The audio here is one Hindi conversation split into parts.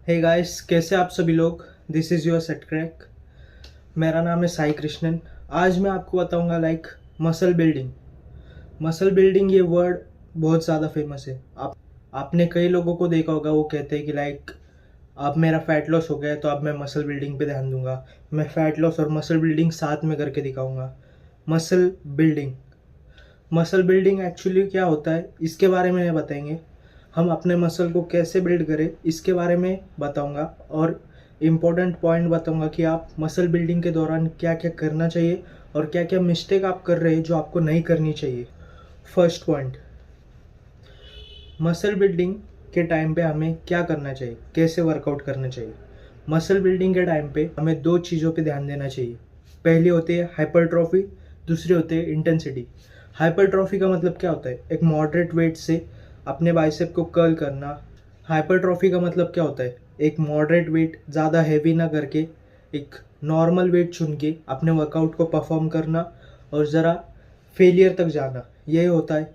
हे गाइस, कैसे आप सभी लोग। This is your set crack. मेरा नाम है साई कृष्णन। आज मैं आपको बताऊंगा मसल बिल्डिंग। मसल बिल्डिंग ये वर्ड बहुत ज़्यादा फेमस है। आपने कई लोगों को देखा होगा, वो कहते हैं कि अब मेरा फैट लॉस हो गया है तो अब मैं मसल बिल्डिंग पे ध्यान दूंगा। मैं फैट लॉस और मसल बिल्डिंग साथ में करके दिखाऊंगा। Muscle building muscle building actually क्या होता है, इसके बारे में नहीं बताएंगे। हम अपने मसल को कैसे बिल्ड करें इसके बारे में बताऊंगा, और इम्पोर्टेंट पॉइंट बताऊंगा कि आप मसल बिल्डिंग के दौरान क्या क्या करना चाहिए और क्या क्या मिस्टेक आप कर रहे हैं जो आपको नहीं करनी चाहिए। फर्स्ट पॉइंट, मसल बिल्डिंग के टाइम पे हमें क्या करना चाहिए, कैसे वर्कआउट करना चाहिए। मसल बिल्डिंग के टाइम पे हमें दो चीज़ों पे ध्यान देना चाहिए। पहली होती है हाइपरट्रॉफी, दूसरी होती है इंटेंसिटी। हाइपरट्रॉफी का मतलब क्या होता है, एक मॉडरेट वेट से अपने बाइसेप को कर्ल करना। हाइपरट्रॉफी का मतलब क्या होता है, एक मॉडरेट वेट, ज़्यादा हैवी ना करके एक नॉर्मल वेट चुन के अपने वर्कआउट को परफॉर्म करना और ज़रा फेलियर तक जाना। यही होता है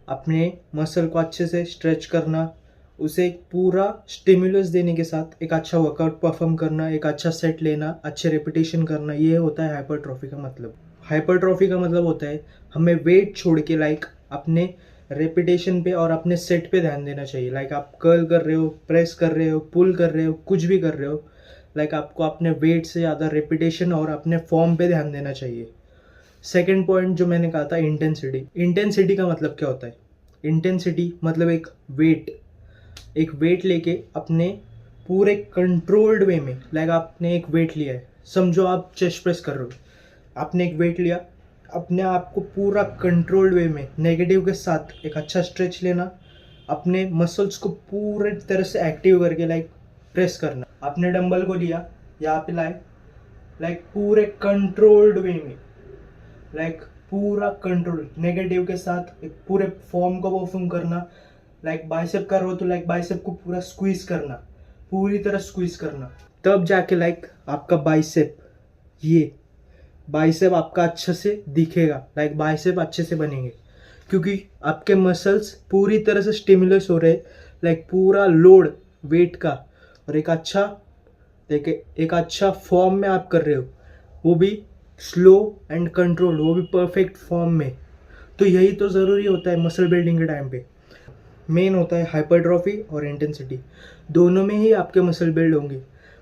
अपने मसल को अच्छे से स्ट्रेच करना, उसे एक पूरा स्टिमुलस देने के साथ एक अच्छा वर्कआउट परफॉर्म करना, एक अच्छा सेट लेना, अच्छे रेपिटेशन करना। ये होता है हाइपरट्रॉफी का मतलब। हाइपरट्रॉफी का मतलब होता है हमें वेट छोड़ के अपने रेपिटेशन पे और अपने सेट पे ध्यान देना चाहिए। आप कर्ल कर रहे हो, प्रेस कर रहे हो, पुल कर रहे हो, कुछ भी कर रहे हो, आपको अपने वेट से ज़्यादा रेपिटेशन और अपने फॉर्म पे ध्यान देना चाहिए। सेकेंड पॉइंट जो मैंने कहा था, इंटेंसिटी। इंटेंसिटी का मतलब क्या होता है, इंटेंसिटी मतलब एक वेट लेके अपने पूरे कंट्रोल्ड वे में, आपने एक वेट लिया है, समझो आप चेस्ट प्रेस कर रहे हो, आपने एक वेट लिया, अपने आप को पूरा कंट्रोल्ड वे में नेगेटिव के साथ एक अच्छा स्ट्रेच लेना, अपने मसल्स को पूरे तरह से एक्टिव करके प्रेस करना। आपने डंबल को लिया, यहाँ पे लाए, पूरे कंट्रोल्ड वे में, पूरा कंट्रोल नेगेटिव के साथ एक पूरे फॉर्म को परफॉर्म करना। बाइसेप कर रहे हो तो बाइसेप को पूरा स्क्वीज करना, पूरी तरह स्क्वीज करना, तब जाके आपका बाइसेप आपका अच्छे से दिखेगा, बाइसेप अच्छे से बनेंगे, क्योंकि आपके मसल्स पूरी तरह से स्टिमुलस हो रहे, पूरा लोड वेट का, और एक अच्छा फॉर्म में आप कर रहे हो, वो भी स्लो एंड कंट्रोल, वो भी परफेक्ट फॉर्म में। तो यही तो ज़रूरी होता है मसल बिल्डिंग के टाइम पे। मेन होता है हाइपरट्रॉफी और इंटेंसिटी, दोनों में ही आपके मसल बिल्ड होंगे,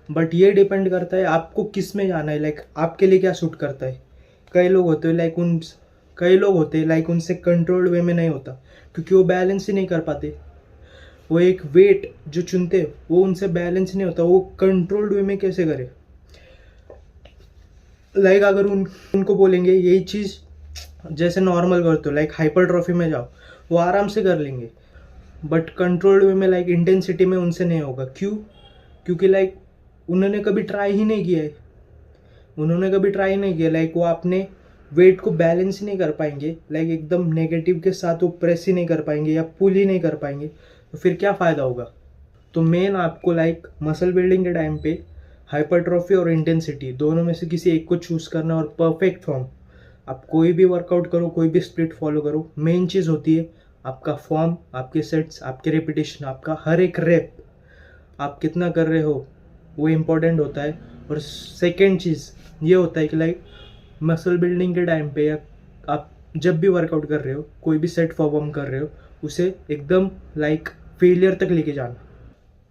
बट ये डिपेंड करता है आपको किस में जाना है, आपके लिए क्या सूट करता है। कई लोग होते हैं उनसे कंट्रोल्ड वे में नहीं होता, क्योंकि वो बैलेंस ही नहीं कर पाते। वो एक वेट जो चुनते वो उनसे बैलेंस नहीं होता, वो कंट्रोल्ड वे में कैसे करे। अगर उनको बोलेंगे यही चीज़ जैसे नॉर्मल करते हो, हाइपरट्रॉफी में जाओ, वो आराम से कर लेंगे, बट कंट्रोल्ड वे में इंटेंसिटी में उनसे नहीं होगा। क्यों? क्योंकि उन्होंने कभी ट्राई ही नहीं किया है। वो अपने वेट को बैलेंस ही नहीं कर पाएंगे, एकदम नेगेटिव के साथ वो प्रेस ही नहीं कर पाएंगे या पुल ही नहीं कर पाएंगे, तो फिर क्या फ़ायदा होगा। तो मेन आपको मसल बिल्डिंग के टाइम पे हाइपरट्रॉफी और इंटेंसिटी दोनों में से किसी एक को चूज़ करना, और परफेक्ट फॉर्म। आप कोई भी वर्कआउट करो, कोई भी स्प्लिट फॉलो करो, मेन चीज़ होती है आपका फॉर्म, आपके सेट्स, आपके रेपिटेशन, आपका हर एक रेप आप कितना कर रहे हो, वो इम्पोर्टेंट होता है। और सेकेंड चीज़ ये होता है कि मसल बिल्डिंग के टाइम पे आप जब भी वर्कआउट कर रहे हो, कोई भी सेट परफॉर्म कर रहे हो, उसे एकदम फेलियर तक लेके जाना।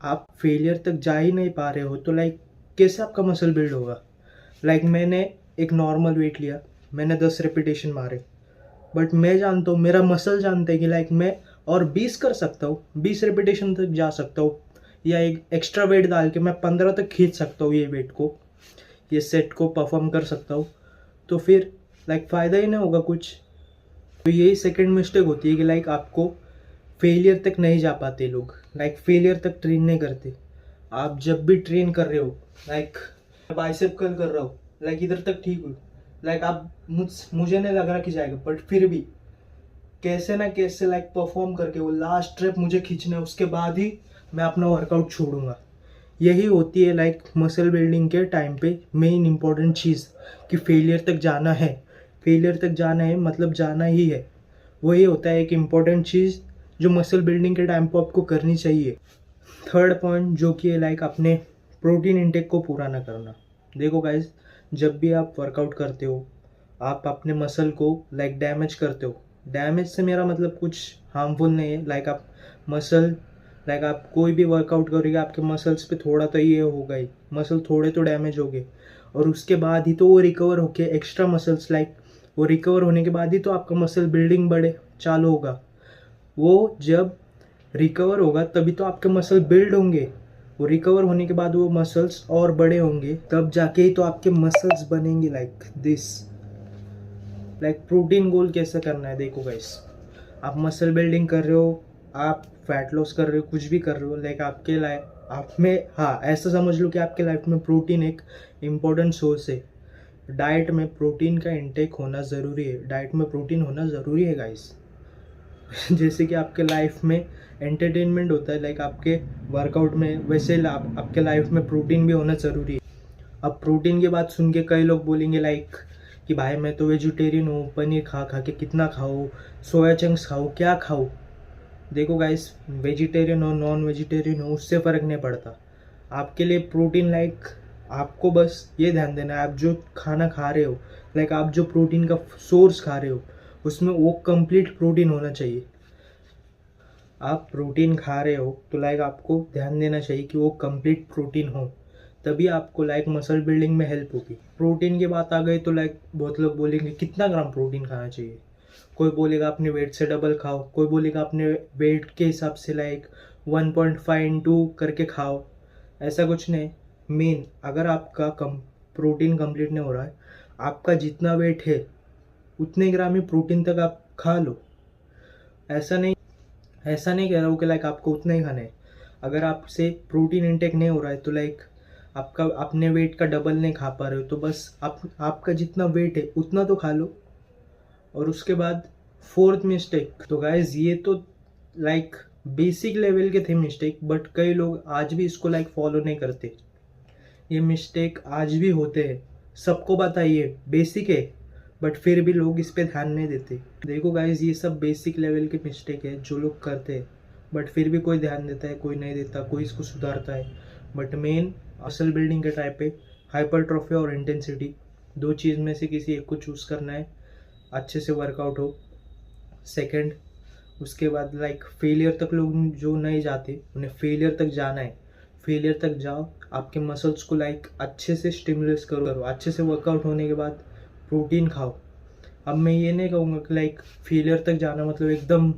आप फेलियर तक जा ही नहीं पा रहे हो तो कैसे आपका मसल बिल्ड होगा। मैंने एक नॉर्मल वेट लिया, मैंने 10 रेपिटेशन मारे, बट मैं जानता हूँ, मेरा मसल जानता है कि मैं और 20 कर सकता हूँ, 20 रेपिटेशन तक जा सकता हूँ, या एक एक्स्ट्रा वेट डाल के मैं 15 तक खींच सकता हूँ, ये वेट को, ये सेट को परफॉर्म कर सकता हूँ। तो फिर फ़ायदा ही नहीं होगा कुछ। तो यही सेकंड मिस्टेक होती है कि आपको फेलियर तक नहीं जा पाते लोग, फेलियर तक ट्रेन नहीं करते। आप जब भी ट्रेन कर रहे हो, बाइसेप कर्ल कर रहा हूँ, इधर तक ठीक हो, आप मुझे नहीं लग रहा कि जाएगा, बट फिर भी कैसे ना कैसे परफॉर्म करके वो लास्ट स्टेप मुझे खींचना है, उसके बाद ही मैं अपना वर्कआउट छोड़ूंगा। यही होती है मसल बिल्डिंग के टाइम पे मेन इंपॉर्टेंट चीज़, कि फेलियर तक जाना है। फेलियर तक जाना है मतलब जाना ही है। वही होता है एक इम्पॉर्टेंट चीज़ जो मसल बिल्डिंग के टाइम पे आपको करनी चाहिए। थर्ड पॉइंट जो कि है लाइक अपने प्रोटीन इंटेक को पूरा ना करना। देखो गाइस, जब भी आप वर्कआउट करते हो आप अपने मसल को लाइक डैमेज करते हो। डैमेज से मेरा मतलब कुछ हार्मफुल नहीं है, लाइक आप मसल लाइक आप कोई भी वर्कआउट करोगे आपके मसल्स पे थोड़ा तो ये होगा ही, मसल थोड़े तो डैमेज हो गए और उसके बाद ही तो वो रिकवर होके एक्स्ट्रा मसल्स लाइक वो रिकवर होने के बाद ही तो आपका मसल बिल्डिंग बढ़े चालू होगा। वो जब रिकवर होगा तभी तो आपके मसल बिल्ड होंगे। वो रिकवर होने के बाद वो मसल्स और बड़े होंगे तब जाके ही तो आपके मसल्स बनेंगे लाइक दिस। लाइक प्रोटीन गोल कैसे करना है, देखो गाइस, आप मसल बिल्डिंग कर रहे हो, आप फैट लॉस कर रहे हो, कुछ भी कर रहे हो, लाइक आपके लाइफ आप में, हाँ ऐसा समझ लो कि आपके लाइफ में प्रोटीन एक इम्पोर्टेंट सोर्स है। डाइट में प्रोटीन का इंटेक होना ज़रूरी है, डाइट में प्रोटीन होना ज़रूरी है गाइस। जैसे कि आपके लाइफ में एंटरटेनमेंट होता है लाइक आपके वर्कआउट में, वैसे आपके लाइफ में प्रोटीन भी होना ज़रूरी है। अब प्रोटीन की बात सुन के कई लोग बोलेंगे लाइक कि भाई मैं तो वेजिटेरियन हूँ, पनीर खा खा के कितना खाऊँ, सोया चंक्स खाऊँ, क्या खाऊँ। देखो गाइस, वेजिटेरियन हो नॉन वेजिटेरियन हो उससे फ़र्क नहीं पड़ता। आपके लिए प्रोटीन लाइक आपको बस ये ध्यान देना है, आप जो खाना खा रहे हो लाइक आप जो प्रोटीन का सोर्स खा रहे हो उसमें वो कंप्लीट प्रोटीन होना चाहिए। आप प्रोटीन खा रहे हो तो लाइक आपको ध्यान देना चाहिए कि वो कंप्लीट प्रोटीन हो, तभी आपको लाइक मसल बिल्डिंग में हेल्प होगी। प्रोटीन की बात आ गई तो लाइक बहुत लोग बोलेंगे कितना ग्राम प्रोटीन खाना चाहिए। कोई बोलेगा अपने वेट से डबल खाओ, कोई बोलेगा अपने वेट के हिसाब से लाइक 1.5 इंटू करके खाओ। ऐसा कुछ नहीं। मेन अगर आपका प्रोटीन कंप्लीट नहीं हो रहा है, आपका जितना वेट है उतने ग्राम ही प्रोटीन तक आप खा लो। ऐसा नहीं कह रहा हूँ कि लाइक आपको उतना ही खाना है। अगर आपसे प्रोटीन इंटेक नहीं हो रहा है तो लाइक आपका अपने वेट का डबल नहीं खा पा रहे हो तो बस आपका जितना वेट है उतना तो खा लो। और उसके बाद फोर्थ मिस्टेक, तो गाइज ये तो लाइक बेसिक लेवल के थे मिस्टेक, बट कई लोग आज भी इसको लाइक फॉलो नहीं करते। ये मिस्टेक आज भी होते हैं, सबको बताइए बेसिक है बट फिर भी लोग इस पे ध्यान नहीं देते। देखो गाइज, ये सब बेसिक लेवल के मिस्टेक है जो लोग करते हैं बट फिर भी कोई ध्यान देता है, कोई नहीं देता, कोई इसको सुधारता है। बट मेन मसल बिल्डिंग के टाइप पे हाइपरट्रॉफी और इंटेंसिटी, दो चीज़ में से किसी एक को चूज़ करना है, अच्छे से वर्कआउट हो। सेकंड, उसके बाद लाइक फेलियर तक लोग जो नहीं जाते उन्हें फेलियर तक जाना है। फेलियर तक जाओ, आपके मसल्स को लाइक अच्छे से स्टिमुलेट करो, अच्छे से वर्कआउट होने के बाद प्रोटीन खाओ। अब मैं ये नहीं कहूँगा कि लाइक फेलियर तक जाना मतलब एकदम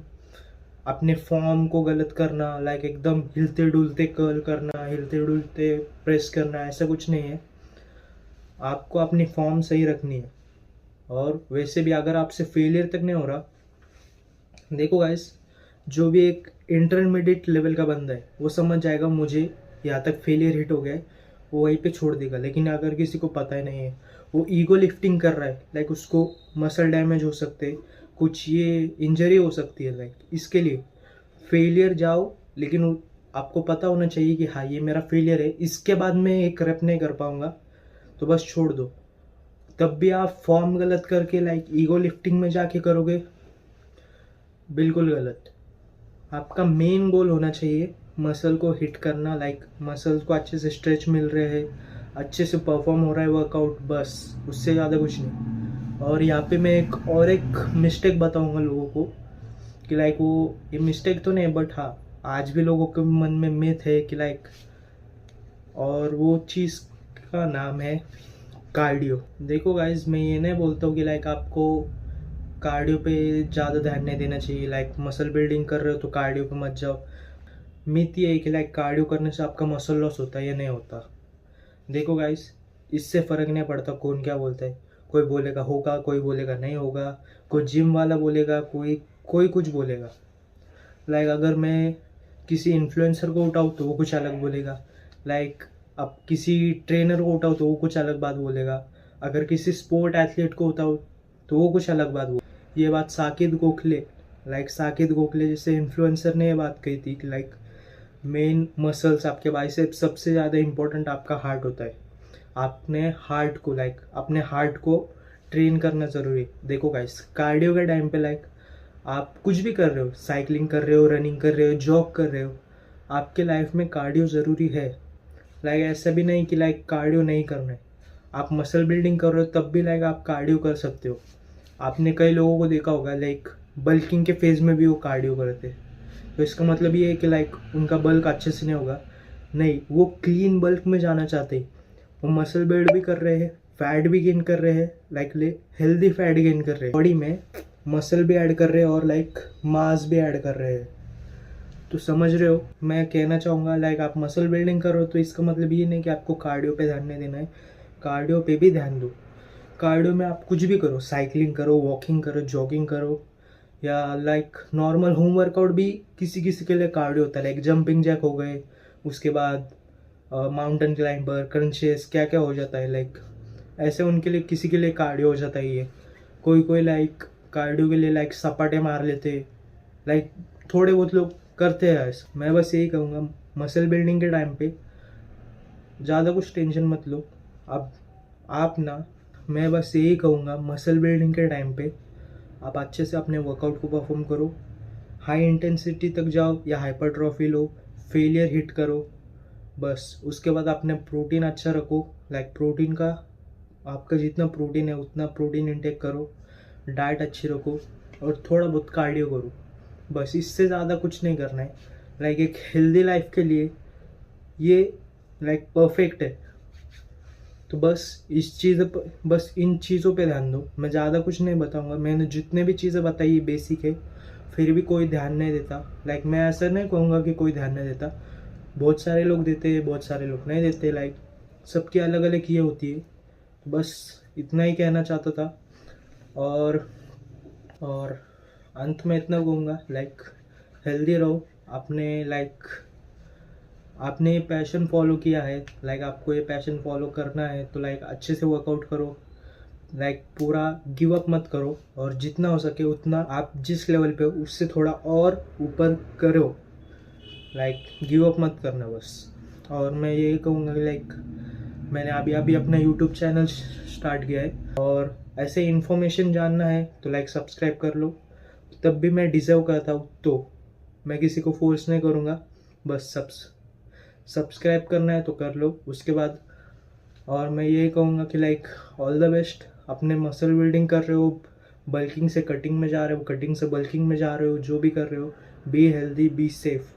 अपने फॉर्म को गलत करना, लाइक एकदम हिलते डुलते कर्ल करना, हिलते डुलते प्रेस करना, ऐसा कुछ नहीं है। आपको अपनी फॉर्म सही रखनी है। और वैसे भी अगर आपसे फेलियर तक नहीं हो रहा, देखो गाइस, जो भी एक इंटरमीडिएट लेवल का बंदा है वो समझ जाएगा मुझे यहाँ तक फेलियर हिट हो गया है, वो वहीं पे छोड़ देगा। लेकिन अगर किसी को पता ही नहीं है, वो ईगो लिफ्टिंग कर रहा है, लाइक उसको मसल डैमेज हो सकते हैं, कुछ ये इंजरी हो सकती है, लाइक इसके लिए फेलियर जाओ। लेकिन आपको पता होना चाहिए कि हाँ ये मेरा फेलियर है, इसके बाद मैं एक रेप नहीं कर पाऊँगा तो बस छोड़ दो। तब भी आप फॉर्म गलत करके लाइक ईगो लिफ्टिंग में जाके करोगे, बिल्कुल गलत। आपका मेन गोल होना चाहिए मसल को हिट करना, लाइक मसल्स को अच्छे से स्ट्रेच मिल रहे हैं, अच्छे से परफॉर्म हो रहा है वर्कआउट, बस उससे ज़्यादा कुछ नहीं। और यहाँ पे मैं एक मिस्टेक बताऊँगा लोगों को कि लाइक वो ये मिस्टेक तो नहीं बट हाँ आज भी लोगों के मन में मिथ है कि लाइक, और वो चीज़ का नाम है कार्डियो। देखो गाइज, मैं ये नहीं बोलता हूँ कि लाइक आपको कार्डियो पे ज़्यादा ध्यान नहीं देना चाहिए, लाइक मसल बिल्डिंग कर रहे हो तो कार्डियो पे मत जाओ। मिथ ये है कि लाइक कार्डियो करने से आपका मसल लॉस होता है, ये नहीं होता। देखो गाइस, इससे फ़र्क नहीं पड़ता कौन क्या बोलता है, कोई बोलेगा होगा, कोई बोलेगा नहीं होगा, कोई जिम वाला बोलेगा, कोई कुछ बोलेगा। लाइक अगर मैं किसी इन्फ्लुएंसर को उठाऊँ तो वो कुछ अलग बोलेगा, लाइक अब किसी ट्रेनर को उठाऊँ तो वो कुछ अलग बात बोलेगा, अगर किसी स्पोर्ट एथलीट को उठाऊँ तो वो कुछ अलग बात बोलेगा। ये बात साकेत गोखले जैसे इन्फ्लुएंसर ने ये बात कही थी कि लाइक मेन मसल्स आपके बाइसेप्स सबसे ज़्यादा इम्पोर्टेंट आपका हार्ट होता है। आपने अपने हार्ट को ट्रेन करना ज़रूरी है। देखो गाइस, कार्डियो के टाइम पे लाइक आप कुछ भी कर रहे हो, साइकिलिंग कर रहे हो, रनिंग कर रहे हो, जॉग कर रहे हो, आपके लाइफ में कार्डियो ज़रूरी है। लाइक ऐसा भी नहीं कि लाइक कार्डियो नहीं करना है। आप मसल बिल्डिंग कर रहे हो तब भी लाइक आप कार्डियो कर सकते हो। आपने कई लोगों को देखा होगा लाइक बल्किंग के फेज़ में भी वो कार्डियो करते हैं। तो इसका मतलब ये है कि लाइक उनका बल्क अच्छे से नहीं होगा, नहीं, वो क्लीन बल्क में जाना चाहते हैं। वो मसल बिल्ड भी कर रहे हैं, फैट भी गेन कर रहे हैं, लाइक हेल्दी फैट गेन कर रहे हैं, बॉडी में मसल भी ऐड कर रहे हैं और लाइक मास भी ऐड कर रहे हैं। तो समझ रहे हो, मैं कहना चाहूँगा लाइक आप मसल बिल्डिंग करो तो इसका मतलब ये नहीं कि आपको कार्डियो पे ध्यान नहीं देना है, कार्डियो पे भी ध्यान दो। कार्डियो में आप कुछ भी करो, साइकिलिंग करो, वॉकिंग करो, जॉगिंग करो, या लाइक नॉर्मल होम वर्कआउट भी किसी किसी के लिए कार्डियो होता है। लाइक जंपिंग जैक हो गए, उसके बाद माउंटेन क्लाइंबर, क्रंचेस, क्या क्या हो जाता है। लाइक ऐसे उनके लिए किसी के लिए कार्डियो हो जाता है ये। कोई कोई लाइक कार्डियो के लिए लाइक सपाटे मार लेते, लाइक थोड़े बहुत लोग करते हैं ऐसा। मैं बस यही कहूँगा, मसल बिल्डिंग के टाइम पे ज़्यादा कुछ टेंशन मत लो। अब आप ना, मैं बस यही कहूँगा, मसल बिल्डिंग के टाइम पे आप अच्छे से अपने वर्कआउट को परफॉर्म करो, हाई इंटेंसिटी तक जाओ या हाइपरट्रॉफी लो, फेलियर हिट करो बस। उसके बाद अपने प्रोटीन अच्छा रखो, लाइक प्रोटीन का, आपका जितना प्रोटीन है उतना प्रोटीन इंटेक करो, डाइट अच्छी रखो और थोड़ा बहुत कार्डियो करो बस। इससे ज़्यादा कुछ नहीं करना है। लाइक एक हेल्दी लाइफ के लिए ये लाइक परफेक्ट है। तो बस बस इन चीज़ों पे ध्यान दो। मैं ज़्यादा कुछ नहीं बताऊंगा, मैंने जितने भी चीज़ें बताई ये बेसिक है, फिर भी कोई ध्यान नहीं देता। लाइक मैं ऐसा नहीं कहूँगा कि कोई ध्यान नहीं देता, बहुत सारे लोग देते हैं, बहुत सारे लोग नहीं देते। लाइक सबकी अलग अलग ये होती है। तो बस इतना ही कहना चाहता था। और अंत में इतना कहूँगा, लाइक हेल्दी रहो। आपने पैशन फॉलो किया है, लाइक आपको ये पैशन फॉलो करना है तो लाइक अच्छे से वर्कआउट करो, लाइक पूरा गिव अप मत करो, और जितना हो सके उतना आप जिस लेवल पे हो उससे थोड़ा और ऊपर करो। लाइक गिव अप मत करना बस। और मैं यही कहूँगा कि लाइक मैंने अभी अपना यूट्यूब चैनल स्टार्ट किया है, और ऐसे इन्फॉर्मेशन जानना है तो लाइक सब्सक्राइब कर लो। तब भी मैं डिज़र्व करता हूँ तो मैं किसी को फोर्स नहीं करूँगा, बस सब्सक्राइब करना है तो कर लो उसके बाद। और मैं यही कहूँगा कि लाइक ऑल द बेस्ट। अपने मसल बिल्डिंग कर रहे हो, बल्किंग से कटिंग में जा रहे हो, कटिंग से बल्किंग में जा रहे हो, जो भी कर रहे हो, बी हेल्दी, बी सेफ।